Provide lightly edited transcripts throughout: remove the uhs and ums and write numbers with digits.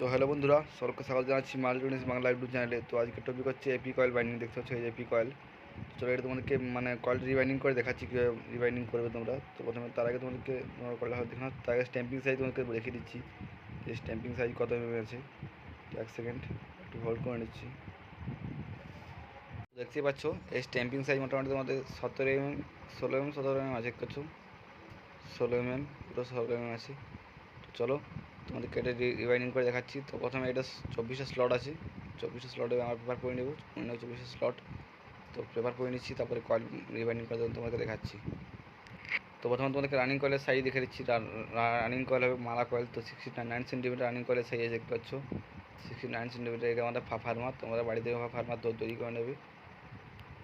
তো হ্যালো বন্ধুরা, সকলকে স্বাগত জানাচ্ছি মাল্টিনিউজ বাংলা ইউটিউব চ্যানেলে। তো আজকের টপিক হচ্ছে এপি কয়েল বাইন্ডিং। দেখতে হচ্ছে এই এপি কয়েল। চলো এটা তোমাদেরকে মানে কয়েল রিবাইন্ডিং করে দেখাচ্ছি কীভাবে রিবাইন্ডিং করবে তোমরা। তো প্রথমে তার আগে তোমাদেরকে তোমার কয়েলটা হয়তো দেখানো, তার আগে স্ট্যাম্পিং সাইজ তোমাদেরকে দেখিয়ে দিচ্ছি যে স্ট্যাম্পিং সাইজ কত এমএম আছে। তো এক সেকেন্ড একটু হোল্ড করে নিচ্ছি। দেখতেই পাচ্ছ এই স্ট্যাম্পিং সাইজ মোটামুটি তোমাদের 17 mm 16 mm 17 mm আছে। দেখতে পাচ্ছ 16 mm, পুরো 16 mm আছে। তো চলো তোমাদেরকে এটা রিবাইন্ডিং করে দেখাচ্ছি। তো প্রথমে এটা 24টা স্লট আছে, 24টা স্লটে আমার পেপার করে নেব, 24টা স্লট। তো পেপার করে নিচ্ছি, তারপরে কয়েল রিবাইন্ডিং করে তোমাদেরকে দেখাচ্ছি। তো প্রথমে তোমাদেরকে রানিং কয়েলের সাইজ দেখে দিচ্ছি। রানিং কয়েল হবে মালা কয়েল। তো 69 সেন্টিমিটার রানিং কয়েলের সাইজ দেখতে পাচ্ছ, 69 সেন্টিমিটার। এটা আমাদের ফার্মার, তোমরা বাড়িতে ফার্মার তৈরি করে নেবে।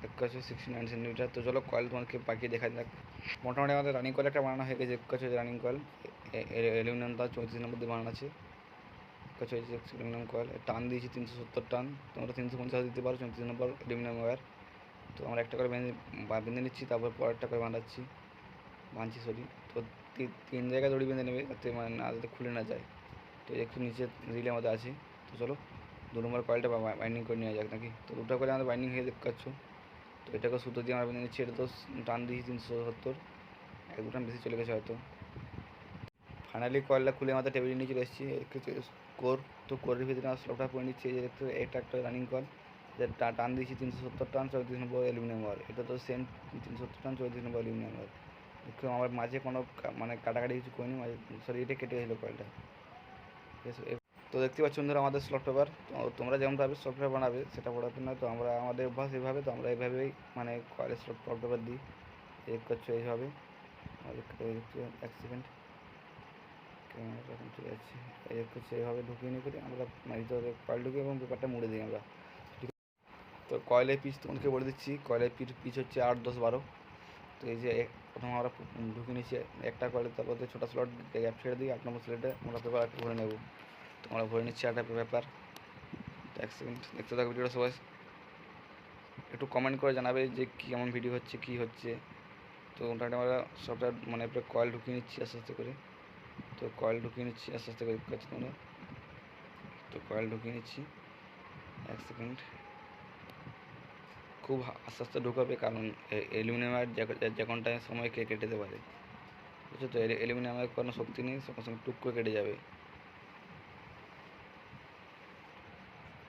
দেখতে পাচ্ছ 69 সেন্টিমিটার। তো চলো কয়েল তোমাদেরকে পাকিয়ে দেখা যাক। মোটামুটি আমাদের রানিং কয়েল একটা বানানো হয়ে গেছে। দেখতে পাচ্ছ রানিং কয়েল অ্যালুমিনিয়াম তার 34 নম্বর দিয়ে বানানো আছে। অ্যালুমিনিয়াম কয়েল টান দিয়েছি 370 টান, তোমরা 350 দিতে পারো। 34 নম্বর অ্যালুমিনিয়াম ওয়্যার। তো আমরা একটা করে বেঁধে নিচ্ছি, তারপর পরেরটা করে বাঁধছি। তো 3 জায়গায় দড়ি বেঁধে নেবে যাতে মানে না যাতে খুলে না যায়। তো একটু নিচে রিলে আমাদের আছে। তো চলো 2 নম্বর কয়েলটা বাইন্ডিং করে নেওয়া যাক নাকি। তো দুটো করে আমাদের বাইন্ডিং হয়ে দেখতে পাচ্ছ। তো এটাকে সুতো দিয়ে আমরা বেঁধে নিচ্ছি। এটা তো টান দিয়েছি 370, 1-2 টান বেশি চলে গেছে হয়তো। ফাইনালি কয়েলটা খুলে আমাদের টেবিলের নিচে চলে এসেছি। কোর, তো কোরের ভিতরে আমরা স্লটটা করে নিচ্ছি। এই যে দেখতে এটা একটা রানিং কয়েল, যেটা টান দিয়েছি 370 টান, 34 নম্বর অ্যালুমিনিয়াম ওয়্যার। এটা তো সেম 370 টান, 34 নম্বর অ্যালুমিনিয়াম ওয়্যার। দেখো আমার মাঝে কোনো মানে কাটাকাটি কিছু করিনি, মাঝে সরি এটা কেটে গেছিলো কয়েলটা। ঠিক আছে। তো দেখতে পাচ্ছ বন্ধুরা আমাদের স্লট পেপার। তো তোমরা যেমনভাবে স্লট পেপার বানাবে সেটা পড়াতে না। তো আমরা আমাদের অভ্যাস এইভাবে, তো আমরা এইভাবেই মানে কয়েলের স্লট পেপার দিই। দেখতে পাচ্ছ এইভাবে। এক সেকেন্ড, ক্যামেরাটা এখন চলে যাচ্ছে। এই হচ্ছে এইভাবে ঢুকিয়ে নিয়ে করে আমরা ভিতরে কয়েল ঢুকিয়ে এবং পেপারটা মুড়ে দিই আমরা। ঠিক আছে। তো কয়েলের পিচ তোমাকে বলে দিচ্ছি। কয়েলের পিচ হচ্ছে 8, 10, 12। তো এই যে প্রথম আমরা ঢুকিয়ে নিচ্ছি একটা কয়েলে, তারপর ছোটো স্লট গ্যাপ ছেড়ে দিই। 8 নম্বর স্লটে আমরা পেপার একটু ভরে নেব। তো আমরা ভরে নিচ্ছি একটা পেপার। এক সেকেন্ড দেখতে থাকো ভিডিওটা সবাই। একটু কমেন্ট করে জানাবে যে কেমন ভিডিও হচ্ছে, কী হচ্ছে। তো মোটামুটি আমরা সবটা মানে কয়েল ঢুকিয়ে নিচ্ছি আস্তে আস্তে করে। তো কয়েল ঢুকিয়ে নিচ্ছি আস্তে আস্তে করে, দেখতে পাচ্ছি তোমরা। তো কয়েল ঢুকিয়ে নিচ্ছি। এক সেকেন্ড, খুব আস্তে আস্তে ঢুকাবে, কারণ অ্যালুমিনিয়ামের যে কোনটা সময় কেটে যেতে পারে। বুঝছো তো, অ্যালুমিনিয়ামের কোনো শক্তি নেই, সঙ্গে সঙ্গে টুক করে কেটে যাবে।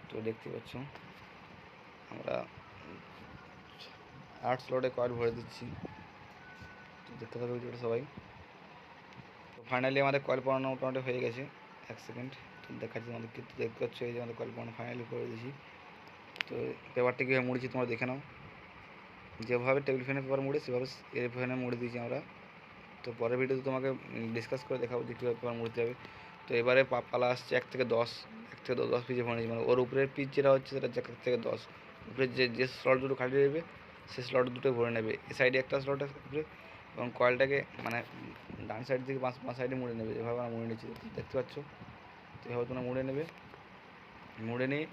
তো দেখতে পাচ্ছ আমরা 8 স্লটে কয়েল ভরে দিচ্ছি। তো দেখতে থাকবে ভিডিওটা সবাই। তো ফাইনালি আমাদের কয়েল পড়ানো মোটামুটি হয়ে গেছে। এক সেকেন্ড, তো দেখাচ্ছি আমাদের কিন্তু দেখতে পাচ্ছ এই যে আমাদের কয়েল পড়ানো ফাইনালি করে দিয়েছি। তো পেপারটা কীভাবে মুড়েছি তোমরা দেখে নাও। যেভাবে টেবিল ফ্যানের পেপার মুড়ে সেভাবে এর ফ্যানে মুড়ে দিয়েছি আমরা। তো পরের ভিডিওতে তোমাকে ডিসকাস করে দেখাবো যে কীভাবে পেপার মুড়তে হবে। তো এবারে পালা আসছে 1 থেকে 10, 1 থেকে 10 পিচে ভরে নিয়েছি। মানে ওর উপরের পিচ যেটা হচ্ছে সেটা 1 থেকে 10, উপরে যে স্লট দুটো খালি দেবে সেই স্লট দুটো ভরে নেবে। এই সাইডে একটা স্লটের উপরে, এবং কয়েলটাকে মানে ডান সাইড থেকে বাঁ সাইডে মুড়ে নেবে। যেভাবে আমরা মুড়ে নিচ্ছি দেখতে পাচ্ছ। তো এভাবে তোমরা মুড়ে নেবে। মুড়ে নিয়ে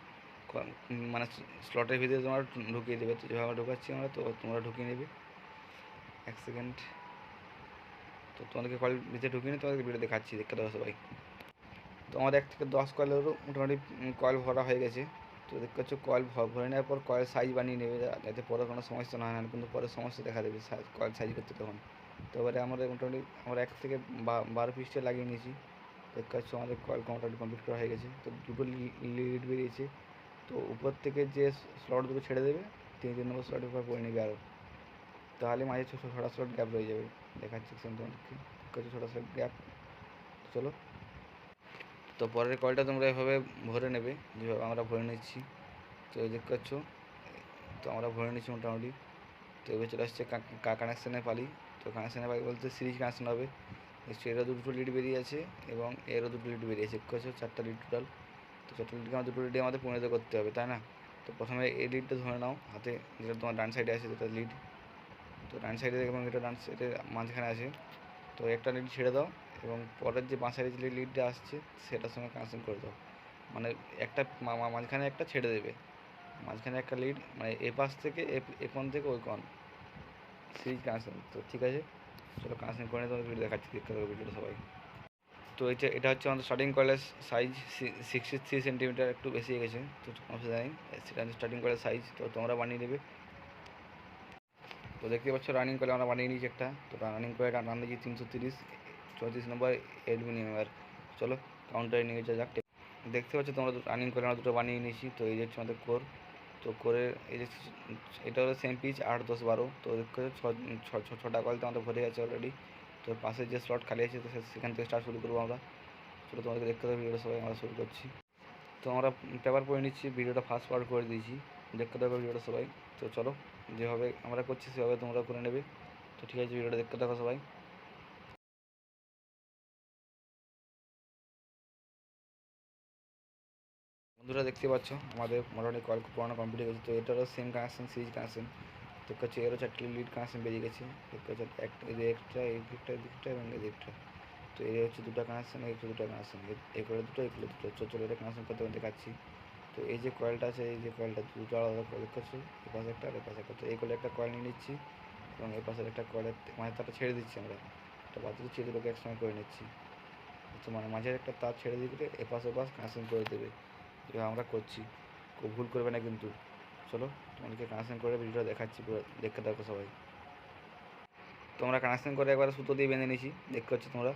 মানে স্লটের ভিতরে তোমরা ঢুকিয়ে দেবে। তো যেভাবে ঢুকাচ্ছি আমরা, তো তোমরা ঢুকিয়ে নেবে। এক সেকেন্ড, তো তোমাদেরকে কয়েল ভিতরে ঢুকিয়ে নিয়ে তোমাদেরকে ভিডিও দেখাচ্ছি, দেখতে দেবো সবাই। তো আমাদের 1 থেকে 10 কয়েলেরও মোটামুটি কয়েল ভরা হয়ে গেছে। তো দেখতে পাচ্ছ কয়েল ভরে নেওয়ার পর কয়েল সাইজ বানিয়ে নেবে, যাতে পরে কোনো সমস্যা না হয়, কিন্তু পরে সমস্যা দেখা দেবে কয়েল সাইজ করতে তখন। তো এবারে আমাদের মোটামুটি আমরা 1 থেকে 12 পিসটা লাগিয়ে নিয়েছি। দেখতে পাচ্ছ আমাদের কয়েল মোটামুটি কমপ্লিট করা হয়ে গেছে। তো দুটো লিড বেরিয়েছে। তো উপর থেকে যে স্লট দুটো ছেড়ে দেবে, 3 নম্বর স্লটের উপর পরে নেবে আরও। তাহলে মাঝে ছোটো স্লট গ্যাপ রয়ে যাবে। দেখাচ্ছি তোমাদেরকে, ছোটো স্লট গ্যাপ। চলো, তো পরের কয়েলটা তোমরা এভাবে ভরে নেবে যেভাবে আমরা ভরে নিচ্ছি। তো দেখতে পাচ্ছ, তো আমরা ভরে নিচ্ছি মোটামুটি। তো এবার চলে আসছে কানেকশানের পালি। তো কানেকশানের পালি বলতে সিরিজ কানেকশান হবে। এরও দুটো লিড বেরিয়ে আছে এবং এরও দুটো লিড বেরিয়েছে। দেখতে পাচ্ছ 4টা লিড টোটাল। তো 4টা লিডকে আমাদের দুটো লিডে আমাদের পরিণত করতে হবে, তাই না? তো প্রথমে এই লিডটা ধরে নাও হাতে, যেটা তোমার ডান সাইডে আছে, যেটা লিড। তো ডান সাইডে এবং এটা ডান সাইডে মাঝখানে আছে। তো একটা লিড ছেড়ে দাও এবং পরের যে বাঁ সাইডে যে লিডটা আসছে সেটার সঙ্গে কানেকশন করে দাও। মানে একটা মাঝখানে একটা ছেড়ে দেবে, মাঝখানে একটা লিড, মানে এ পাশ থেকে এ কোণ থেকে ওই কোণ, সিরিজ কানেকশন। তো ঠিক আছে, চলো কানেকশন করে নিয়ে তোমাদের ভিডিও দেখাচ্ছি, দেখতে থাকো ভিডিওটা সবাই। তো এটা হচ্ছে আমাদের স্টার্টিং কয়েলের সাইজ 63 সেন্টিমিটার, একটু বেশি গেছে, তো অসুবিধা নেই, সেটা স্টার্টিং কয়েলের সাইজ, তো তোমরা বানিয়ে নেবে। তো দেখতে পাচ্ছ রানিং কয়েল আমরা বানিয়ে নিয়েছি একটা, তো রানিং কয়েল টান দিয়েছি 330 34 নম্বর অ্যালুমিনিয়ামের। চলো কাউন্টারে নিয়ে যাওয়া যাক। দেখতে পাচ্ছ তোমরা রানিং কয়েল আমরা দুটো বানিয়ে নিয়েছি। তো এই যে হচ্ছে আমাদের কোর, তো কোরের এই যে এটা হলো সেম পিচ 8 10 12, তো দেখতে ছটা কয়েল তো আমাদের ভরে আছে অলরেডি। তো পাশে যে স্লট খালি আছে তো সেখান থেকে স্টার্ট শুরু করবো আমরা। চলো তোমাদেরকে দেখতে হবে ভিডিওটা, সবাই আমরা শুরু করছি। তো আমরা পেপার পড়ে নিচ্ছি, ভিডিওটা ফাস্ট ফরওয়ার্ড করে দিয়েছি, দেখতে থাকো ভিডিওটা সবাই। তো চলো যেভাবে আমরা করছি সেভাবে তোমরা করে নেবে। তো ঠিক আছে, ভিডিওটা দেখতে থাকো সবাই। বন্ধুরা দেখতে পাচ্ছ আমাদের মোটামুটি কয়েল পুরোনো কমপ্লিট হয়ে গেছে। তো এটারও সেম কানেকশন, সিরিজ কানেকশন। দেখতে পাচ্ছি এরও 4টি লিড কানেকশন বেরিয়ে গেছে। দেখতে পাচ্ছি একটা এই দিকটা এবং এই দিকটা। তো এই হচ্ছে দুটো কানেকশন, এই হচ্ছে দুটো কানেকশন, এই করে দুটো, এই করে দুটো। চলো এটা কানেকশন করতে দেখাচ্ছি। তো এই যে কয়েলটা আছে, এই যে কয়েলটা দুটো আলাদা কয়েল করছে, এ পাশে একটা আর এ পাশে একটা। তো এই কয়েলে একটা কয়েল নিয়ে নিচ্ছি এবং এ পাশের একটা কয়েলের মানে তারটা ছেড়ে দিচ্ছি আমরা, একটা বাদ দিচ্ছি, দুটোকে একসঙ্গে করে নিচ্ছি। তো মানে মাঝের একটা তার ছেড়ে দিয়ে এপাশ ওপাশ কানেকশন করে দেবে, যেভাবে আমরা করছি। খুব ভুল করবে না কিন্তু। চলো তোমাদেরকে কানেকশন করে ভিডিওটা দেখাচ্ছি, পুরো দেখতে থাকো সবাই। তো আমরা কানেকশন করে একবার সুতো দিয়ে বেঁধে নিয়েছি, দেখতে পাচ্ছ তোমরা।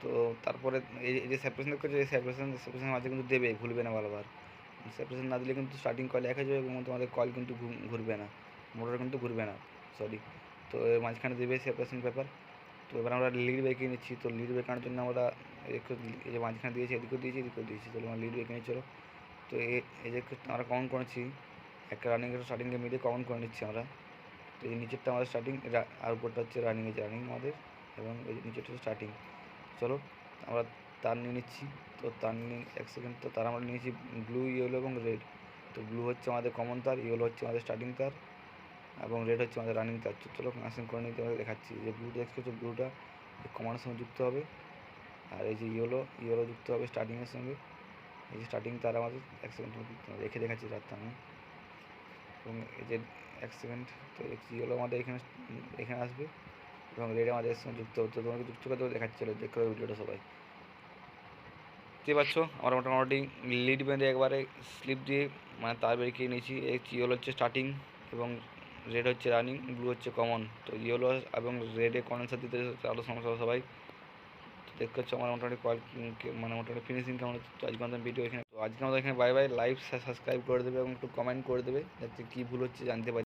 তো তারপরে এই যে সেপারেশন দেখতে পাচ্ছ, এই সেপারেশনের মাঝে কিন্তু দেবে, ভুলবে না বারবার। সেপারেশন না দিলে কিন্তু স্টার্টিং কয়েল এক হয়ে যাবে এবং তোমাদের কয়েল কিন্তু ঘুরবে না, মোটর কিন্তু ঘুরবে না, সরি। তো এর মাঝখানে দেবে সেপারেশন পেপার। তো এবার আমরা লিড বেঁকে নিচ্ছি। তো লিড বেঁকানোর জন্য আমরা এই যে মাঝখানে দিয়েছি, এদিকেও দিয়েছি, এদিকেও দিয়েছি। চলো আমরা লিড বেঁকে নিচ্ছি। চলো তো এই যে আমরা কাউন্ট করেছি, একটা রানিংয়ের স্টার্টিংয়ে মিলে কাউন্ট করে নিচ্ছি আমরা। তো এই নিচেরটা আমাদের স্টার্টিং, আর উপরটা হচ্ছে রানিং, এই যে রানিং আমাদের, এবং এই নিচেরটা হচ্ছে স্টার্টিং। চলো আমরা তার নিয়ে নিচ্ছি। তো তার নিয়ে 1 সেকেন্ড। তো তার আমরা নিয়েছি ব্লু, ইয়েলো এবং রেড। তো ব্লু হচ্ছে আমাদের কমন তার, ইয়েলো হচ্ছে আমাদের স্টার্টিং তার, এবং রেড হচ্ছে আমাদের রানিং তার। চলো কানেকশন করে নিতে আমাদের দেখাচ্ছি। যে ব্লু দেখছো, তো ব্লুটা কমনের সঙ্গে যুক্ত হবে, আর এই যে ইয়েলো যুক্ত হবে স্টার্টিংয়ের সঙ্গে। এই যে স্টার্টিং তার আমাদের 1 সেকেন্ড রেখে দেখাচ্ছি তারটা আমি, এবং এই যে 1 সেকেন্ড। তো ইয়েলো আমাদের এখানে আসবে এবং রেড আমাদের সঙ্গে যুক্ত হচ্ছে। তোমাকে যুক্ত করতে দেখাচ্ছিল, দেখতে হবে ভিডিওটা সবাই। দেখতে পাচ্ছ আমরা মোটামুটি লিড বেঁধে একবারে স্লিপ দিয়ে মানে তার বেরিয়ে নিয়েছি। এই ইয়েলো হচ্ছে স্টার্টিং এবং রেড হচ্ছে রানিং, ব্লু হচ্ছে কমন। তো ইয়েলো এবং রেডে কন্ডেন্সার দিতে আরও সমস্যা সমস্যা সবাই। দেখতে হচ্ছে আমার মোটামুটি কয়েল মানে মোটামুটি ফিনিশিং কেমন হচ্ছে। তো আজকে আমাদের ভিডিও এখানে, তো আজকে আমাদের এখানে বাই বাই। লাইভ সাবস্ক্রাইব করে দেবে এবং একটু কমেন্ট করে দেবে যাতে কী ভুল হচ্ছে জানতে পারি।